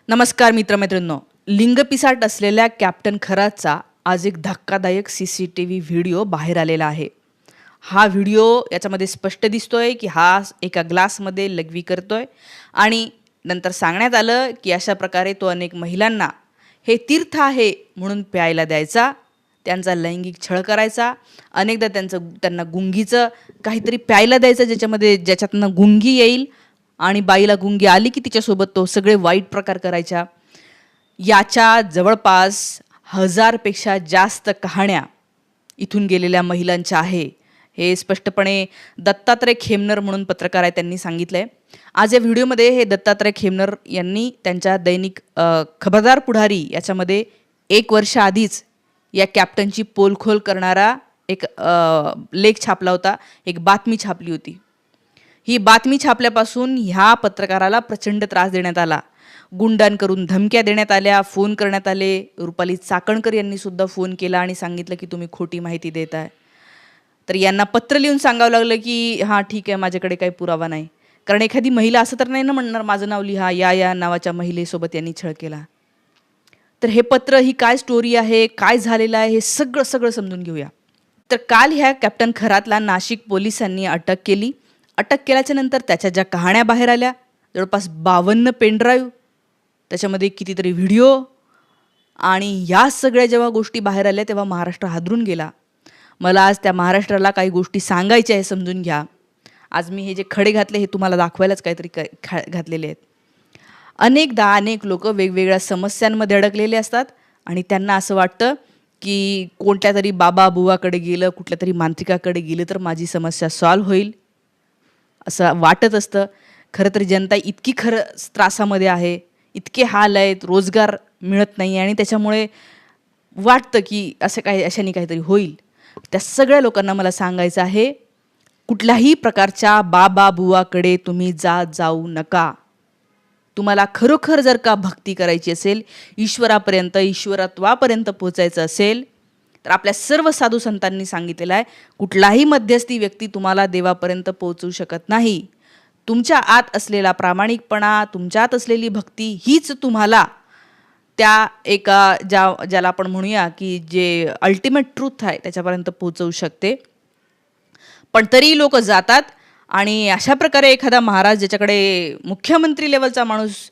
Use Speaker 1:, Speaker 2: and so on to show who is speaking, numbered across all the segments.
Speaker 1: नमस्कार मित्रमैत्रिणींनो. लिंगपिसाट असलेल्या कॅप्टन खरातचा आज एक धक्कादायक CCTV व्हिडिओ बाहेर आलेला आहे. हा व्हिडिओ याच्यामध्ये स्पष्ट दिसतोय की हा एका ग्लासमध्ये लघवी करतोय आणि नंतर सांगण्यात आलं की अशा प्रकारे तो अनेक महिलांना हे तीर्थ आहे म्हणून प्यायला द्यायचा, त्यांचा लैंगिक छळ करायचा, अनेकदा त्यांना गुंगीचं काहीतरी प्यायला द्यायचं ज्याच्यातनं गुंगी येईल आणि बाईला गुंगी आली की तिच्यासोबत तो सगळे वाईट प्रकार करायच्या. याच्या जवळपास 1000पेक्षा जास्त कहाण्या इथून गेलेल्या महिलांच्या आहे. हे स्पष्टपणे दत्तात्रय खेमनर म्हणून पत्रकार आहे त्यांनी सांगितलंय. आज या व्हिडिओमध्ये हे दत्तात्रय खेमनर यांनी त्यांच्या दैनिक खबरदार पुढारी याच्यामध्ये 1 वर्ष आधीच या कॅप्टनची पोलखोल करणारा एक लेख छापला होता, एक बातमी छापली होती. ही बातमी छापल्यापासून ह्या पत्रकाराला प्रचंड त्रास देण्यात आला. गुंडांकडून धमक्या देण्यात आल्या, फोन करण्यात आले. रुपाली चाकणकर यांनी सुद्धा फोन केला आणि सांगितलं की तुम्ही खोटी माहिती देताय. तर यांना पत्र लिहून सांगावं लागलं की हां ठीक आहे, माझ्याकडे काही पुरावा नाही. कारण एखादी महिला असं तर नाही ना म्हणणार माझं नाव लिहा, या नावाच्या महिलेसोबत यांनी छळ केला. तर हे पत्र, ही काय स्टोरी आहे, काय झालेलं आहे, हे सगळं समजून घेऊया. तर काल ह्या कॅप्टन खरातला नाशिक पोलिसांनी अटक केली. अटक केल्याच्या नंतर त्याच्या ज्या कहाण्या बाहेर आल्या, जवळपास 52 पेनड्राईव्ह, त्याच्यामध्ये कितीतरी व्हिडिओ, आणि या सगळ्या जेव्हा गोष्टी बाहेर आल्या तेव्हा महाराष्ट्र हादरून गेला. मला आज त्या महाराष्ट्राला काही गोष्टी सांगायच्या आहे, समजून घ्या. आज मी हे जे खडे घातले हे तुम्हाला दाखवायलाच काहीतरी घातलेले आहेत. अनेकदा अनेक लोक वेगवेगळ्या समस्यांमध्ये अडकलेले असतात आणि त्यांना असं वाटतं की कोणत्या तरी बाबा बुवाकडे गेलं, कुठल्या तरी मांत्रिकाकडे गेलं तर माझी समस्या सॉल्व्ह होईल असं वाटत असतं. खरं तर जनता इतकी त्रासामध्ये आहे, इतके हाल आहेत, रोजगार मिळत नाही आणि त्याच्यामुळे वाटतं की अशाने काहीतरी होईल. त्या सगळ्या लोकांना मला सांगायचं आहे, कुठल्याही प्रकारच्या बाबा बुवाकडे तुम्ही जाऊ नका. तुम्हाला खरोखर जर का भक्ती करायची असेल, ईश्वरापर्यंत, ईश्वरत्वापर्यंत पोचायचं असेल, तर आपल्या सर्व साधू संतांनी सांगितलेलं आहे, कुठलाही मध्यस्थी व्यक्ती तुम्हाला देवापर्यंत पोहोचवू शकत नाही. तुमच्या आत असलेला प्रामाणिकपणा, तुमच्यात असलेली भक्ती हीच तुम्हाला त्या एका ज्याला आपण म्हणूया की जे अल्टिमेट ट्रूथ आहे त्याच्यापर्यंत पोहोचवू शकते. पण तरी लोक जातात आणि अशा प्रकारे एखादा महाराज ज्याच्याकडे मुख्यमंत्री लेवलचा माणूस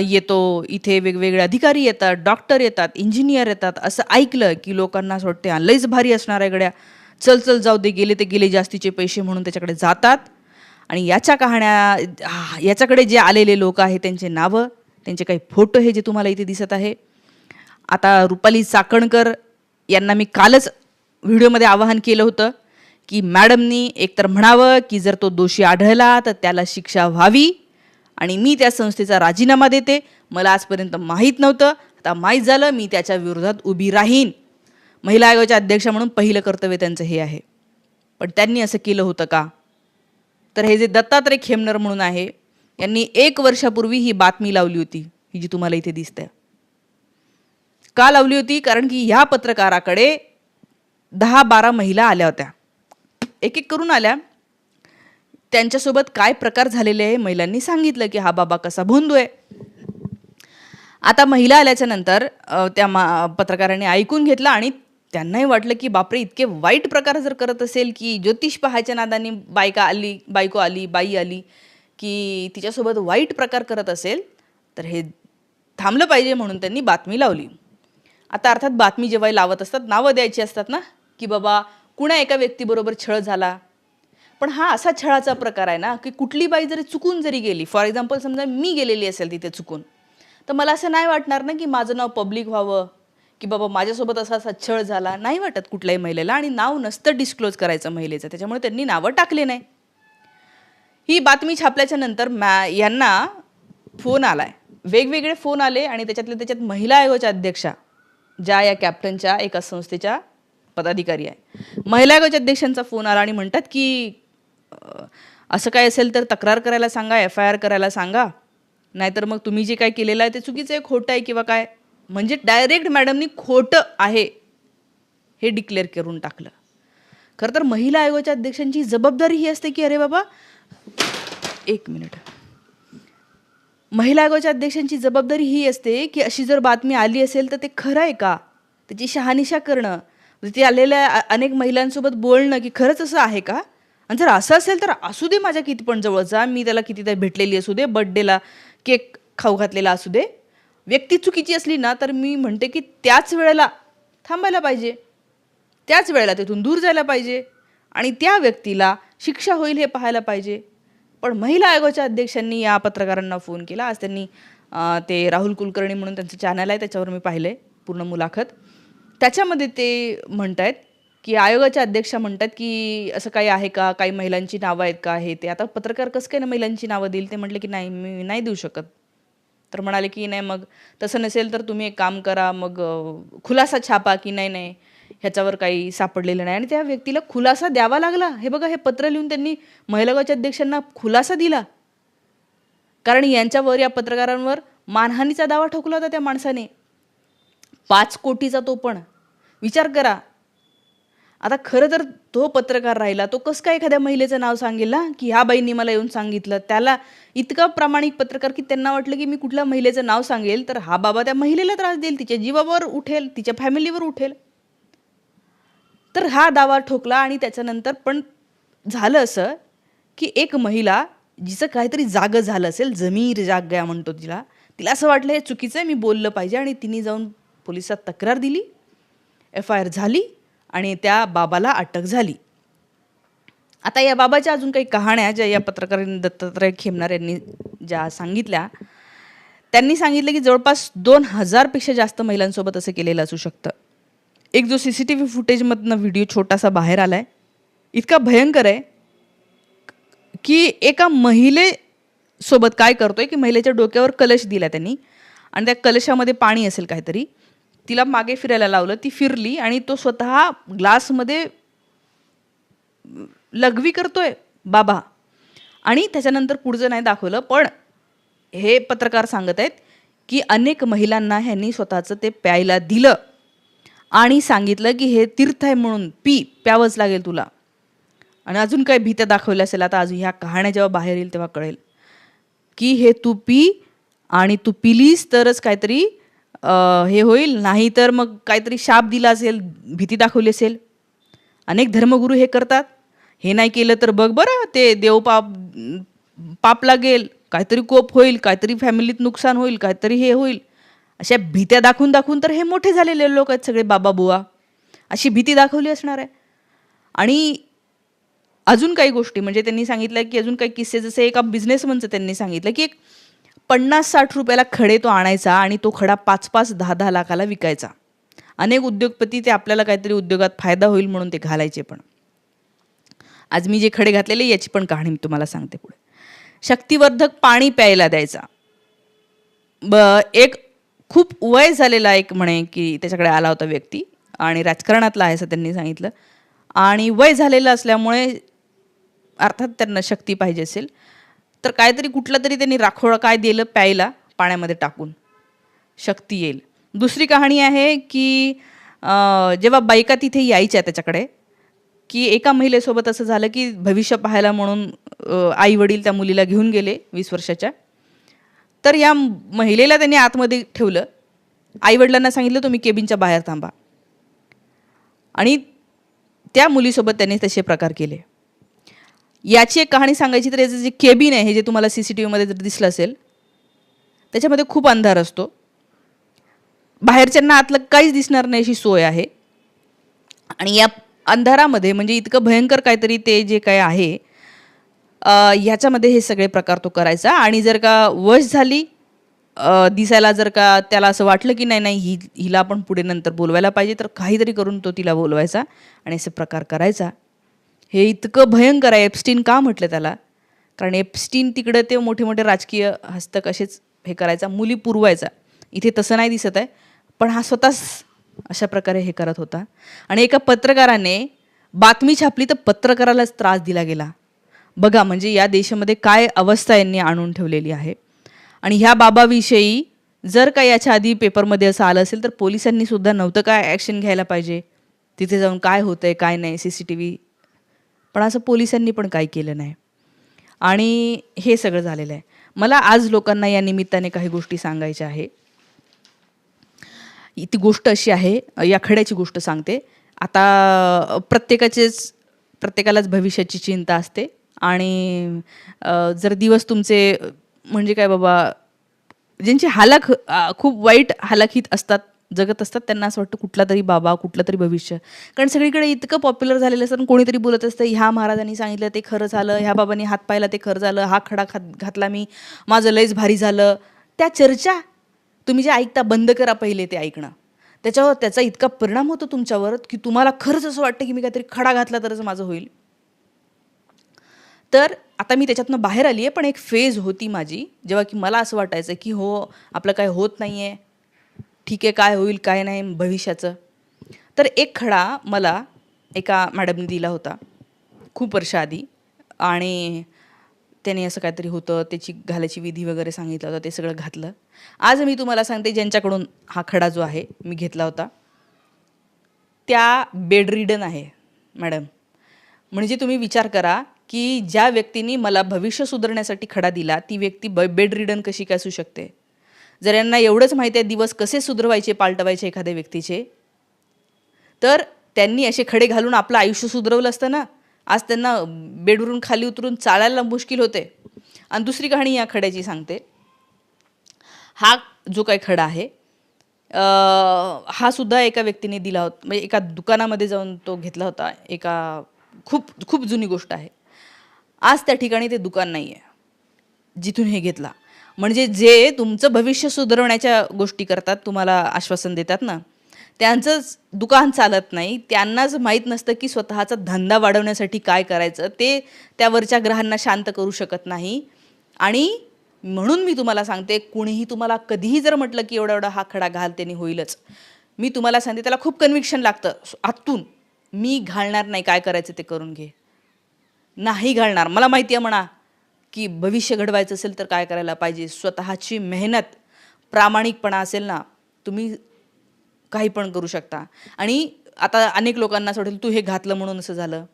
Speaker 1: येतो, इथे वेगवेगळे अधिकारी येतात, डॉक्टर येतात, इंजिनियर येतात, असं ऐकलं की लोकांना असं वाटते लईच भारी असणार आहे गड्या, चल जाऊ दे, गेले ते गेले, जास्तीचे पैसे म्हणून त्याच्याकडे जातात. आणि याच्या कहाण्या, याच्याकडे जे आलेले लोक आहेत त्यांचे नावं, त्यांचे काही फोटो हे जे तुम्हाला इथे दिसत आहे. आता रुपाली चाकणकर यांना मी कालच व्हिडिओमध्ये आवाहन केलं होतं की मॅडमनी एकतर म्हणावं की जर तो दोषी आढळला तर त्याला शिक्षा व्हावी आणि मी त्या संस्थेचा राजीनामा देते. मला आजपर्यंत माहीत नव्हतं, आता माहीत झालं, मी त्याच्या विरोधात उभी राहीन. महिला आयोगाच्या अध्यक्षा म्हणून पहिलं कर्तव्य त्यांचं हे आहे. पण त्यांनी असं केलं होतं का? तर हे जे दत्तात्रय खेमनर म्हणून आहे, यांनी 1 वर्षापूर्वी ही बातमी लावली होती, ही जी तुम्हाला इथे दिसते. का लावली होती? कारण की ह्या पत्रकाराकडे 10-12 महिला आल्या होत्या, एक करून आल्या. त्यांच्यासोबत काय प्रकार झालेले आहे महिलांनी सांगितलं की हा बाबा कसा भोंदू आहे. आता महिला आल्याच्या नंतर त्या पत्रकाराने ऐकून घेतलं आणि त्यांनाही वाटलं की बापरे, इतके वाईट प्रकार जर करत असेल की ज्योतिष पहायच्या नादानी बाई आली की तिच्यासोबत वाईट प्रकार करत असेल तर हे थांबलं पाहिजे, म्हणून त्यांनी बातमी लावली. आता अर्थात बातमी जेव्हा लावत असतात नावं द्यायची असतात ना, की बाबा कुणा एका व्यक्तीबरोबर छळ झाला. पण हा असा छळाचा प्रकार आहे ना की कुठली बाई जरी चुकून जरी गेली, फॉर एक्झाम्पल समजा मी गेलेली असेल तिथे चुकून, तर मला असं नाही वाटणार ना की माझं नाव पब्लिक व्हावं की बाबा माझ्यासोबत असा छळ झाला. नाही वाटत कुठल्याही महिलेला, आणि नाव नसतं डिस्क्लोज करायचं महिलेचं, त्याच्यामुळे त्यांनी नावं टाकले नाही. ही बातमी छापल्याच्या नंतर यांना फोन आलाय, वेगवेगळे फोन आले आणि त्याच्यात महिला आयोगाच्या अध्यक्षा ज्या या कॅप्टनच्या एका संस्थेच्या पदाधिकारी आहे, महिला आयोगाच्या अध्यक्षांचा फोन आला आणि म्हणतात की असं काय असेल तर तक्रार करायला सांगा, FIR करायला सांगा, नाहीतर मग तुम्ही जे काय केलेलं आहे ते चुकीचं आहे, खोटं आहे किंवा काय. म्हणजे डायरेक्ट मॅडमनी खोटं आहे हे डिक्लेअर करून टाकलं. खरं तर महिला आयोगाच्या अध्यक्षांची जबाबदारी ही असते की अरे बाबा, 1 मिनिट, महिला आयोगाच्या अध्यक्षांची जबाबदारी ही असते की अशी जर बातमी आली असेल तर ते खरं आहे का, त्याची शहानिशा करणं, तिथे आलेल्या अनेक महिलांसोबत बोलणं की खरंच असं आहे का, आणि जर असं असेल तर असू दे माझ्या किती पण जवळचा, मी त्याला कितीदा भेटलेली असू दे, बर्थडेला केक खाऊ घातलेला असू दे, व्यक्ती चुकीची असली ना तर मी म्हणते की त्याच वेळेला थांबायला पाहिजे, त्याच वेळेला तिथून दूर जायला पाहिजे आणि त्या व्यक्तीला शिक्षा होईल हे पाहायला पाहिजे. पण महिला आयोगाच्या अध्यक्षांनी या पत्रकारांना फोन केला. आज त्यांनी ते राहुल कुलकर्णी म्हणून त्यांचं चॅनल आहे, त्याच्यावर मी पाहिलं आहे पूर्ण मुलाखत. त्याच्यामध्ये ते म्हणत आहेत की आयोगाच्या अध्यक्षा म्हणतात की असं काही आहे का, काही महिलांची नावं आहेत का, हे ते. आता पत्रकार कसं काय ना महिलांची नावं देईल, ते म्हटले की नाही मी नाही देऊ शकत. तर म्हणाले की नाही मग तसं नसेल तर तुम्ही एक काम करा, मग खुलासा छापा की नाही नाही ह्याच्यावर काही सापडलेलं नाही. आणि त्या व्यक्तीला खुलासा द्यावा लागला. हे बघा, हे पत्र लिहून त्यांनी महिला आयोगाच्या अध्यक्षांना खुलासा दिला, कारण यांच्यावर, या पत्रकारांवर मानहानीचा दावा ठोकला होता त्या माणसाने, 5 कोटीचा. तो पण विचार करा. आता खरं तर तो पत्रकार राहिला, तो कसं काय एखाद्या महिलेचं नाव सांगेल ना की ह्या बाईंनी मला येऊन सांगितलं. त्याला इतका प्रामाणिक पत्रकार की त्यांना वाटलं की मी कुठल्या महिलेचं नाव सांगेल तर हा बाबा त्या महिलेला त्रास देईल, तिच्या जीवावर उठेल, तिच्या फॅमिलीवर उठेल. तर हा दावा ठोकला. आणि त्याच्यानंतर पण झालं असं की एक महिला, जिचं काहीतरी जागं झालं असेल, जमीर जाग गया म्हणतो तिला, तिला असं वाटलं हे चुकीचं आहे, मी बोललं पाहिजे, आणि तिने जाऊन पोलिसात तक्रार दिली, FIR झाली आणि त्या बाबाला अटक झाली. आता या बाबाच्या अजून काही कहाण्या ज्या या पत्रकारांनी, दत्तात्रय खेमनार यांनी ज्या सांगितल्या, त्यांनी सांगितलं की जवळपास 2000 पेक्षा जास्त महिलांसोबत असं केलेलं असू शकतं. एक जो CCTV फुटेजमधनं व्हिडिओ छोटासा बाहेर आलाय, इतका भयंकर आहे की एका महिलेसोबत काय करतोय की महिलेच्या डोक्यावर कलश दिला त्यांनी, आणि त्या कलशामध्ये पाणी असेल काहीतरी, तिला मागे फिरायला लावलं, ती फिरली आणि तो स्वतः ग्लासमध्ये लघवी करतोय बाबा. आणि त्याच्यानंतर पुढचं नाही दाखवलं, पण हे पत्रकार सांगत आहेत की अनेक महिलांना ह्यांनी स्वतःचं ते प्यायला दिलं आणि सांगितलं की हे तीर्थ आहे म्हणून प्यावंच लागेल तुला. आणि अजून काही भीत्या दाखवल्या असेल. आता अजून ह्या कहाण्या जेव्हा बाहेर येईल तेव्हा कळेल की हे तू पी, आणि तू पिलीस तरच काहीतरी हे होईल, नाही तर मग काहीतरी शाप दिला असेल, भीती दाखवली असेल. अनेक धर्मगुरू हे करतात. हे नाही केलं तर बघ बरं ते देव पाप लागेल, काहीतरी कोप होईल, काहीतरी फॅमिलीत नुकसान होईल, काहीतरी हे होईल, अशा भीत्या दाखवून दाखवून तर हे मोठे झालेले लोक आहेत सगळे, बाबा बुवा. अशी भीती दाखवली असणार आहे. आणि अजून काही गोष्टी म्हणजे त्यांनी सांगितलं की अजून काही किस्से, जसे एका बिझनेसमनचं त्यांनी सांगितलं की एक 50-60 रुपयाला खडे तो आणायचा आणि तो खडा 5-5, 10-10 लाखाला विकायचा. अनेक उद्योगपती ते आपल्याला काहीतरी उद्योगात फायदा होईल म्हणून ते घालायचे. पण आज मी जे खडे घातलेले याची पण कहाणी मी तुम्हाला सांगते पुढे. शक्तिवर्धक पाणी प्यायला द्यायचा. एक खूप वय झालेला एक म्हणे की त्याच्याकडे आला होता व्यक्ती, आणि राजकारणातला आहे असं त्यांनी सांगितलं, आणि वय झालेलं असल्यामुळे अर्थात त्यांना शक्ती पाहिजे असेल, तर काहीतरी कुठलं तरी त्यांनी राखोळा काय दिलं प्यायला पाण्यामध्ये टाकून, शक्ती येईल. दुसरी कहाणी आहे की जेव्हा बायका तिथे यायच्या त्याच्याकडे, की एका महिलेसोबत असं झालं की भविष्य पाहायला म्हणून आई वडील त्या मुलीला घेऊन गेले 20 वर्षाच्या. तर या महिलेला त्यांनी आतमध्ये ठेवलं, आईवडिलांना सांगितलं तुम्ही केबिनच्या बाहेर थांबा, आणि त्या मुलीसोबत त्यांनी तसे प्रकार केले. याची एक कहाणी सांगायची तर याचं जे केबिन आहे, हे जे तुम्हाला CCTVमध्ये जर दिसलं असेल, त्याच्यामध्ये खूप अंधार असतो, बाहेरच्यांना आतलं काहीच दिसणार नाही अशी सोय आहे. आणि या अंधारामध्ये म्हणजे इतकं भयंकर काहीतरी ते जे काय आहे, ह्याच्यामध्ये हे सगळे प्रकार तो करायचा. आणि जर का वश झाली दिसायला, जर का त्याला असं वाटलं की नाही नाही हिला आपण पुढे नंतर बोलवायला पाहिजे, तर काहीतरी करून तो तिला बोलवायचा आणि असे प्रकार करायचा. हे इतकं भयंकर आहे. एप्स्टीन का म्हटलं त्याला, कारण एप्स्टीन तिकडं ते मोठे मोठे राजकीय हस्तक असेच हे करायचा, मुली पुरवायचा. इथे तसं नाही दिसत आहे, पण हा स्वतःच अशा प्रकारे हे करत होता. आणि एका पत्रकाराने बातमी छापली तर पत्रकारालाच त्रास दिला गेला. बघा म्हणजे या देशामध्ये काय अवस्था यांनी आणून ठेवलेली आहे. आणि ह्या बाबाविषयी जर का याच्या आधी पेपरमध्ये असं आलं असेल तर पोलिसांनी सुद्धा नव्हतं काय ॲक्शन घ्यायला पाहिजे, तिथे जाऊन काय होतं आहे काय नाही CCTV, पण असं पोलिसांनी पण काही केलं नाही. आणि हे सगळं झालेलं आहे. मला आज लोकांना या निमित्ताने काही गोष्टी सांगायच्या आहे. ती गोष्ट अशी आहे, या खड्याची गोष्ट सांगते. आता प्रत्येकालाच भविष्याची चिंता असते आणि जर दिवस तुमचे म्हणजे काय बाबा, ज्यांची खूप वाईट हालाखीत असतात, जगत असतात, त्यांना असं वाटतं कुठला तरी बाबा, कुठलं तरी भविष्य. कारण सगळीकडे इतकं पॉप्युलर झालेलं असतं, कोणीतरी बोलत असतं, ह्या महाराजांनी सांगितलं ते खरं झालं, ह्या बाबांनी हात पायला ते खरं झालं, हा खडा घातला मी, माझं लयच भारी झालं. त्या चर्चा तुम्ही जे ऐकता बंद करा पहिले ते ऐकणं. त्याचा इतका परिणाम होतो तुमच्यावर की तुम्हाला खरंच असं वाटतं की मी काहीतरी खडा घातला तरच माझं होईल. तर आता मी त्याच्यातनं बाहेर आली आहे, पण एक फेज होती माझी जेव्हा की मला असं वाटायचं की हो, आपलं काय होत नाही आहे, ठीक आहे, काय होईल काय नाही भविष्याचं. तर एक खडा मला एका मॅडमने दिला होता खूप वर्षाआधी, आणि त्याने असं काहीतरी होतं, त्याची घालायची विधी वगैरे सांगितलं होतं, ते सगळं घातलं. आज मी तुम्हाला सांगते, ज्यांच्याकडून हा खडा जो आहे मी घेतला होता त्या बेडरिडन आहे मॅडम. म्हणजे तुम्ही विचार करा की ज्या व्यक्तीने मला भविष्य सुधारण्यासाठी खडा दिला ती व्यक्ती बेडरिडन कशी काय असू शकते. जर यांना एवढंच माहिती आहे दिवस कसे सुधरवायचे, पालटवायचे एखाद्या व्यक्तीचे, तर त्यांनी असे खडे घालून आपलं आयुष्य सुधरवलं असतं ना. आज त्यांना बेडवरून खाली उतरून चालायला मुश्किल होते. आणि दुसरी कहाणी या खड्याची सांगते. हा जो काही खडा आहे हा सुद्धा एका व्यक्तीने दिला होता, म्हणजे एका दुकानामध्ये जाऊन तो घेतला होता. खूप खूप जुनी गोष्ट आहे. आज त्या ठिकाणी ते दुकान नाही आहे जिथून हे घेतला. म्हणजे जे तुमचं भविष्य सुधारवण्याच्या गोष्टी करतात, तुम्हाला आश्वासन देतात ना, त्यांचंच दुकान चालत नाही. त्यांनाच माहीत नसतं की स्वतःचा धंदा वाढवण्यासाठी काय करायचं, ते त्यावरच्या ग्राहकांना शांत करू शकत नाही. आणि म्हणून मी तुम्हाला सांगते, कुणीही तुम्हाला कधीही जर म्हटलं की एवढा एवढा हा खडा घाल त्याने होईलच, मी तुम्हाला सांगते त्याला खूप कन्व्हिक्शन लागतं आतून. मी घालणार नाही, काय करायचं ते करून घे, नाही घालणार. मला माहिती आहे म्हणा की भविष्य घडवायचं असेल तर काय करायला पाहिजे. स्वतःची मेहनत, प्रामाणिकपणा असेल ना, तुम्ही काही पण करू शकता. आणि आता अनेक लोकांना असं वाटेल तू हे घातलं म्हणून असं झालं.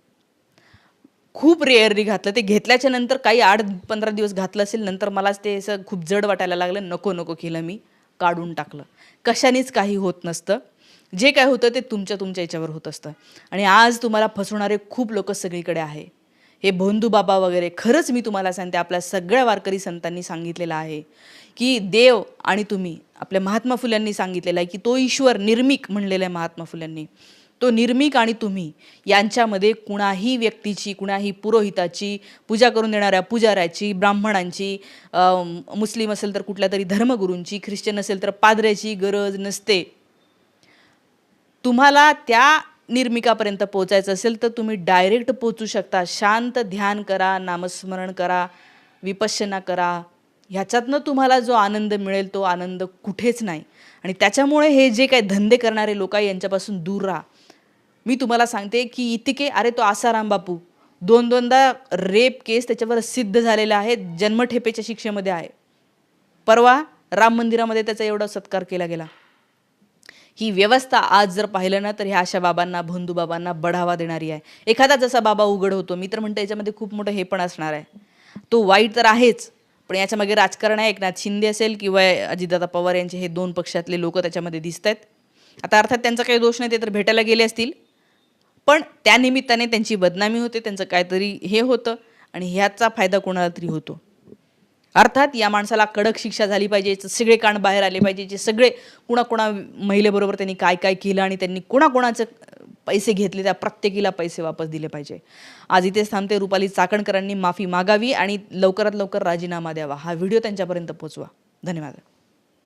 Speaker 1: खूप रेअरली घातलं. ते घेतल्याच्या नंतर काही 8-15 दिवस घातलं असेल, नंतर मलाच ते असं खूप जड वाटायला लागलं. नको केलं, मी काढून टाकलं. कशानेच काही होत नसतं. जे काय होतं ते तुमच्या याच्यावर होत असतं. आणि आज तुम्हाला फसवणारे खूप लोक सगळीकडे आहे. हे भोंदू बाबा वगैरे. खरंच मी तुम्हाला सांगते, आपल्या सगळ्या वारकरी संतांनी सांगितलेलं आहे की देव आणि तुम्ही, आपल्या महात्मा फुल्यांनी सांगितलेलं आहे की तो ईश्वर निर्मिक म्हणलेला आहे महात्मा फुल्यांनी. तो निर्मिक आणि तुम्ही यांच्यामध्ये कुणाही व्यक्तीची, कुणाही पुरोहिताची, पूजा करून देणाऱ्या पुजाऱ्याची, ब्राह्मणांची, मुस्लिम असेल तर कुठल्या तरी धर्मगुरूंची, ख्रिश्चन असेल तर पाद्र्याची गरज नसते. तुम्हाला त्या निर्मिकापर्यंत पोहोचायचं असेल तर तुम्ही डायरेक्ट पोहोचू शकता. शांत ध्यान करा, नामस्मरण करा, विपश्यना करा. ह्याच्यातनं तुम्हाला जो आनंद मिळेल तो आनंद कुठेच नाही. आणि त्याच्यामुळे हे जे काही धंदे करणारे लोक आहे यांच्यापासून दूर राहा. मी तुम्हाला सांगते की इतके, अरे तो आसाराम बापू 2-2दा रेप केस त्याच्यावर सिद्ध झालेला आहे, जन्मठेपेच्या शिक्षेमध्ये आहे. परवा राम मंदिरामध्ये त्याचा एवढा सत्कार केला गेला. ही व्यवस्था आज जर पाहिलं ना तर ह्या अशा बाबांना, भोंदू बाबांना बढावा देणारी आहे. एखादा जसा बाबा उघड होतो, मी तर म्हणतो याच्यामध्ये खूप मोठं हे पण असणार आहे. तो वाईट तर आहेच, पण याच्यामागे राजकारण आहे. एकनाथ शिंदे असेल किंवा अजितदादा पवार यांचे हे 2 पक्षातले लोक त्याच्यामध्ये दिसत आहेत. आता अर्थात त्यांचा काही दोष नाही, ते तर भेटायला गेले असतील, पण त्या निमित्ताने त्यांची बदनामी होते, त्यांचं काहीतरी हे होतं आणि ह्याचा फायदा कोणाला तरी होतो. अर्थात या माणसाला कडक शिक्षा झाली पाहिजे, सगळे कान बाहेर आले पाहिजे, जे सगळे कुणा महिलेबरोबर त्यांनी काय काय केलं आणि त्यांनी कोणाकोणाचे पैसे घेतले, त्या प्रत्येकीला पैसे वापस दिले पाहिजे. आज इथेच थांबते. रुपाली चाकणकरांनी माफी मागावी आणि लवकरात लवकर राजीनामा द्यावा. हा व्हिडिओ त्यांच्यापर्यंत पोहोचवा. धन्यवाद.